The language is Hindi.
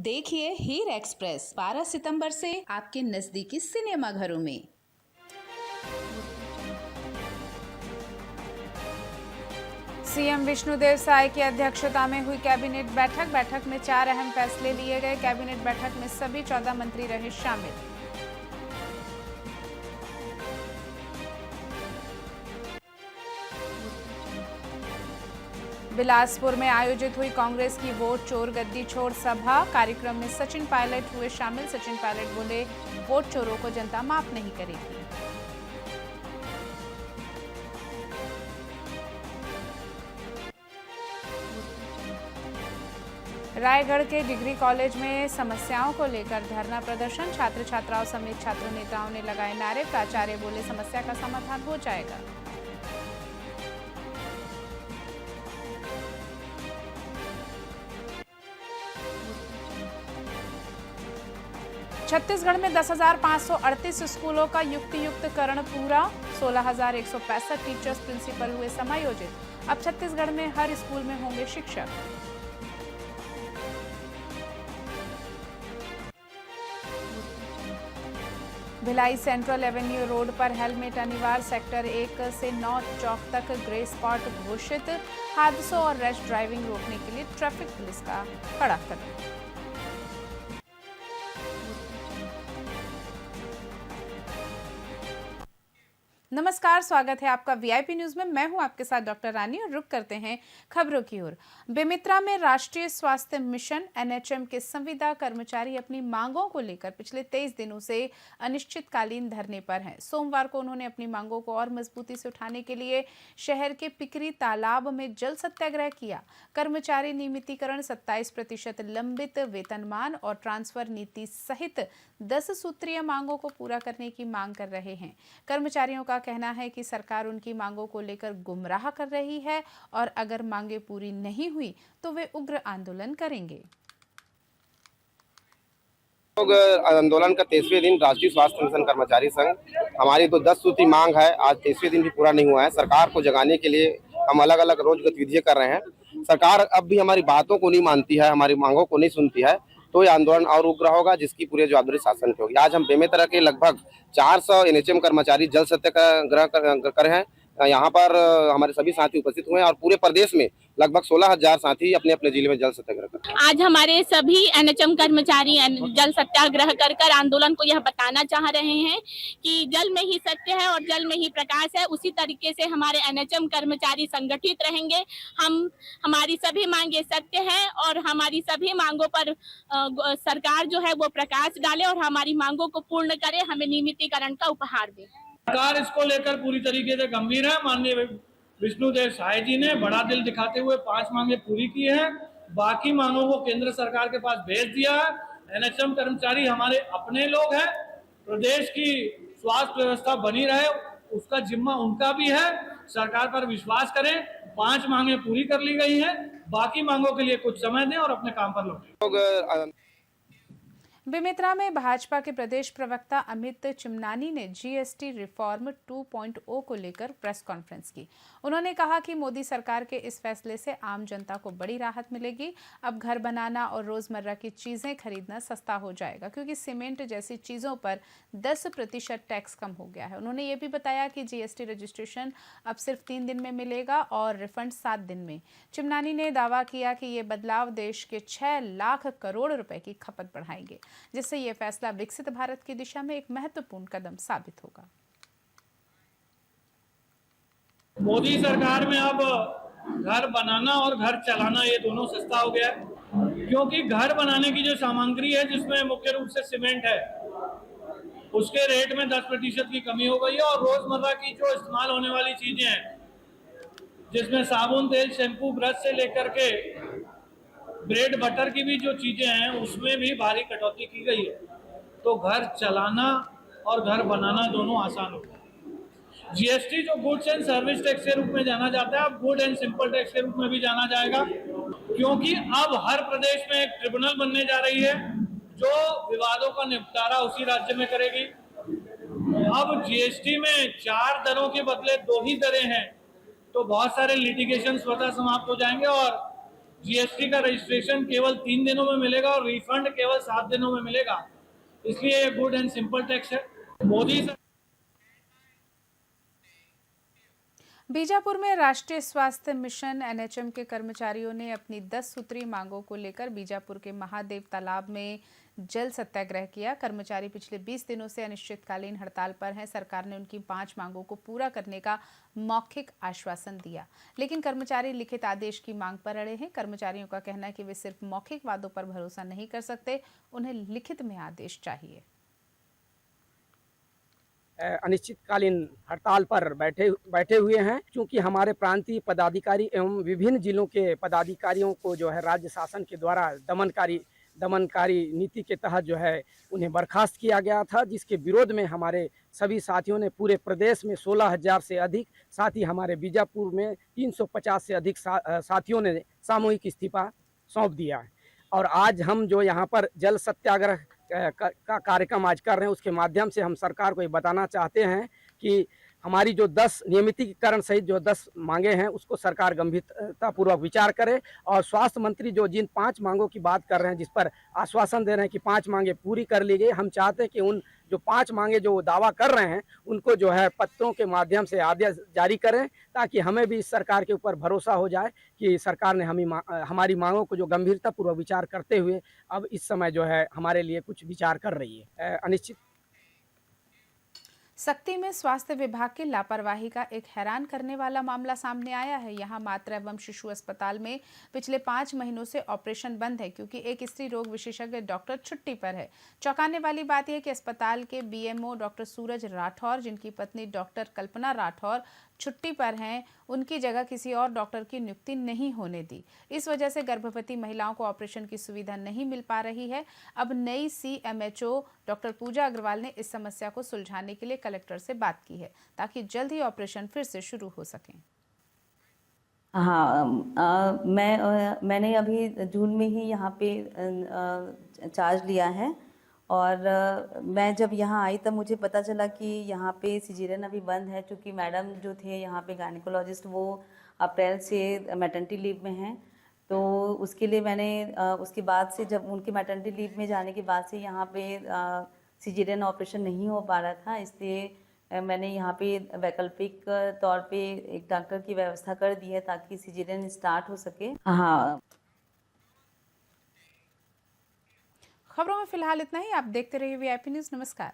देखिए हीर एक्सप्रेस 12 सितंबर से आपके नजदीकी सिनेमा घरों में। सीएम विष्णुदेव साय की अध्यक्षता में हुई कैबिनेट बैठक में 4 अहम फैसले लिए गए। कैबिनेट बैठक में सभी 14 मंत्री रहे शामिल। बिलासपुर में आयोजित हुई कांग्रेस की वोट चोर गद्दी छोड़ सभा। कार्यक्रम में सचिन पायलट हुए शामिल। सचिन पायलट बोले, वोट चोरों को जनता माफ नहीं करेगी। रायगढ़ के डिग्री कॉलेज में समस्याओं को लेकर धरना प्रदर्शन। छात्र छात्राओं समेत छात्र नेताओं ने लगाए नारे। प्राचार्य बोले, समस्या का समाधान हो जाएगा। छत्तीसगढ़ में 10,538 स्कूलों का युक्तियुक्तकरण पूरा। 16,165 टीचर्स प्रिंसिपल हुए समायोजित। अब छत्तीसगढ़ में हर स्कूल में होंगे शिक्षक। भिलाई सेंट्रल एवेन्यू रोड पर हेलमेट अनिवार्य। सेक्टर 1 से 9 चौक तक ग्रे स्पॉट घोषित। हादसों और रैश ड्राइविंग रोकने के लिए ट्रैफिक पुलिस का कड़ा कदम। नमस्कार, स्वागत है आपका वीआईपी न्यूज में। मैं हूं आपके साथ डॉक्टर रानी और रुक करते हैं खबरों की ओर। बेमित्रा में राष्ट्रीय स्वास्थ्य मिशन एनएचएम के संविदा कर्मचारी अपनी मांगों को लेकर पिछले 23 दिनों से अनिश्चितकालीन धरने पर हैं। सोमवार को उन्होंने अपनी मांगों को और मजबूती से उठाने के लिए शहर के पिकरी तालाब में जल सत्याग्रह किया। कर्मचारी नियमितीकरण, 27% लंबित वेतनमान और ट्रांसफर नीति सहित 10 सूत्रीय मांगों को पूरा करने की मांग कर रहे हैं। कर्मचारियों का कहना है कि सरकार उनकी मांगों को लेकर गुमराह कर रही है और अगर मांगें पूरी नहीं हुई तो वे उग्र आंदोलन करेंगे। आंदोलन का 23वें दिन राष्ट्रीय स्वास्थ्य मिशन कर्मचारी संघ, हमारी तो 10 सूत्री मांग है। आज 23वें दिन भी पूरा नहीं हुआ है। सरकार को जगाने के लिए हम अलग अलग रोज गतिविधियां कर रहे हैं। सरकार अब भी हमारी बातों को नहीं मानती है, हमारी मांगों को नहीं सुनती है, तो ये आंदोलन और उग्र होगा, जिसकी पूरी जवाबदारी शासन की होगी। आज हम बेमेतरा के लगभग 400 एनएचएम कर्मचारी जल सत्याग्रह कर रहे हैं। यहाँ पर हमारे सभी साथी उपस्थित हुए हैं और पूरे प्रदेश में लगभग 16,000 साथी अपने अपने जिले में जल सत्याग्रह कर। आज हमारे सभी एनएचएम कर्मचारी जल सत्याग्रह कर आंदोलन को यह बताना चाह रहे हैं कि जल में ही सत्य है और जल में ही प्रकाश है। उसी तरीके से हमारे एनएचएम कर्मचारी संगठित रहेंगे। हमारी सभी मांगे सत्य है और हमारी सभी मांगों पर सरकार जो है वो प्रकाश डाले और हमारी मांगों को पूर्ण करे, हमें नियमितीकरण का उपहार दे। सरकार इसको लेकर पूरी तरीके से गंभीर है। माननीय विष्णुदेव साय जी ने बड़ा दिल दिखाते हुए 5 मांगे पूरी की हैं। बाकी मांगों को केंद्र सरकार के पास भेज दिया है। एनएचएम कर्मचारी हमारे अपने लोग हैं। प्रदेश की स्वास्थ्य व्यवस्था बनी रहे उसका जिम्मा उनका भी है। सरकार पर विश्वास करें। 5 मांगे पूरी कर ली गई हैं। बाकी मांगों के लिए कुछ समय दें और अपने काम पर लौटें। बेमेतरा में भाजपा के प्रदेश प्रवक्ता अमित चिमनानी ने जीएसटी रिफॉर्म 2.0 को लेकर प्रेस कॉन्फ्रेंस की। उन्होंने कहा कि मोदी सरकार के इस फैसले से आम जनता को बड़ी राहत मिलेगी। अब घर बनाना और रोजमर्रा की चीजें खरीदना सस्ता हो जाएगा, क्योंकि सीमेंट जैसी चीजों पर 10% टैक्स कम हो गया है। उन्होंने ये भी बताया कि जीएसटी रजिस्ट्रेशन अब सिर्फ 3 दिन में मिलेगा और रिफंड 7 दिन में। चिमनानी ने दावा किया कि ये बदलाव देश के 6 लाख करोड़ रुपए की खपत बढ़ाएंगे, जिससे यह फैसला विकसित भारत की दिशा में एक महत्वपूर्ण कदम साबित होगा। मोदी सरकार में अब घर बनाना और घर चलाना ये दोनों सस्ता हो गया है, क्योंकि घर बनाने की जो सामग्री है जिसमें मुख्य रूप से सीमेंट है, उसके रेट में 10% की कमी हो गई है। और रोजमर्रा की जो इस्तेमाल होने वाली चीजें हैं, जिसमें साबुन, तेल, शैम्पू, ब्रश से लेकर के ब्रेड बटर की भी जो चीजें हैं उसमें भी भारी कटौती की गई है। तो घर चलाना और घर बनाना दोनों आसान हो गया। जीएसटी जो गुड्स एंड सर्विस टैक्स के रूप में जाना जाता है, अब गुड एंड सिंपल टैक्स के रूप में भी जाना जाएगा, क्योंकि अब हर प्रदेश में एक ट्रिब्यूनल बनने जा रही है जो विवादों का निपटारा उसी राज्य में करेगी। अब जीएसटी में 4 दरों के बदले 2 ही दरें हैं, तो बहुत सारे लिटिगेशन स्वतः समाप्त हो जाएंगे और जीएसटी का रजिस्ट्रेशन केवल 3 दिनों में मिलेगा और रिफंड केवल 7 दिनों में मिलेगा। इसलिए ये गुड एंड सिंपल टैक्स है। मोदी सरकार बीजापुर में राष्ट्रीय स्वास्थ्य मिशन एनएचएम के कर्मचारियों ने अपनी 10 सूत्री मांगों को लेकर बीजापुर के महादेव तालाब में जल सत्याग्रह किया। कर्मचारी पिछले 20 दिनों से अनिश्चितकालीन हड़ताल पर हैं। सरकार ने उनकी 5 मांगों को पूरा करने का मौखिक आश्वासन दिया, लेकिन कर्मचारी लिखित आदेश की मांग पर अड़े हैं। कर्मचारियों का कहना है कि वे सिर्फ मौखिक वादों पर भरोसा नहीं कर सकते, उन्हें लिखित में आदेश चाहिए। अनिश्चितकालीन हड़ताल पर बैठे हुए हैं, क्योंकि हमारे प्रांतीय पदाधिकारी एवं विभिन्न जिलों के पदाधिकारियों को जो है राज्य शासन के द्वारा दमनकारी नीति के तहत जो है उन्हें बर्खास्त किया गया था, जिसके विरोध में हमारे सभी साथियों ने पूरे प्रदेश में 16,000 से अधिक, साथ ही हमारे बीजापुर में 350 से अधिक साथियों ने सामूहिक इस्तीफा सौंप दिया है। और आज हम जो यहाँ पर जल सत्याग्रह का कार्यक्रम आज कर रहे हैं, उसके माध्यम से हम सरकार को ये बताना चाहते हैं कि हमारी जो 10 नियमितीकरण सहित जो 10 मांगे हैं उसको सरकार गंभीरतापूर्वक विचार करे, और स्वास्थ्य मंत्री जो जिन 5 मांगों की बात कर रहे हैं, जिस पर आश्वासन दे रहे हैं कि 5 मांगे पूरी कर ली गई, हम चाहते हैं कि उन जो 5 मांगे जो दावा कर रहे हैं उनको जो है पत्रों के माध्यम से आदेश जारी करें, ताकि हमें भी इस सरकार के ऊपर भरोसा हो जाए कि सरकार ने हमारी मांगों को जो गंभीरतापूर्वक विचार करते हुए अब इस समय जो है हमारे लिए कुछ विचार कर रही है। अनिश्चित सक्ती में स्वास्थ्य विभाग की लापरवाही का एक हैरान करने वाला मामला सामने आया है। यहां मातृ एवं शिशु अस्पताल में पिछले 5 महीनों से ऑपरेशन बंद है, क्योंकि एक स्त्री रोग विशेषज्ञ डॉक्टर छुट्टी पर है। चौंकाने वाली बात यह कि अस्पताल के बीएमओ डॉक्टर सूरज राठौर, जिनकी पत्नी डॉक्टर कल्पना राठौर छुट्टी पर हैं, उनकी जगह किसी और डॉक्टर की नियुक्ति नहीं होने दी। इस वजह से गर्भवती महिलाओं को ऑपरेशन की सुविधा नहीं मिल पा रही है। अब नई सीएमएचओ डॉक्टर पूजा अग्रवाल ने इस समस्या को सुलझाने के लिए कलेक्टर से बात की है, ताकि जल्द ही ऑपरेशन फिर से शुरू हो सकें। हाँ, मैंने अभी जून में ही यहाँ पे चार्ज लिया है, और मैं जब यहाँ आई तब मुझे पता चला कि यहाँ पे सिजेरियन अभी बंद है, क्योंकि मैडम जो थे यहाँ पे गायनेकोलॉजिस्ट वो अप्रैल से मैटरनिटी लीव में हैं। तो उसके लिए मैंने उसके बाद से, जब उनकी मैटरनिटी लीव में जाने के बाद से यहाँ पे सिजेरियन ऑपरेशन नहीं हो पा रहा था, इसलिए मैंने यहाँ पे वैकल्पिक तौर पे एक डॉक्टर की व्यवस्था कर दी है, ताकि सिजेरियन स्टार्ट हो सके। हाँ, खबरों में फिलहाल इतना ही। आप देखते रहिए वीआईपी न्यूज़। नमस्कार।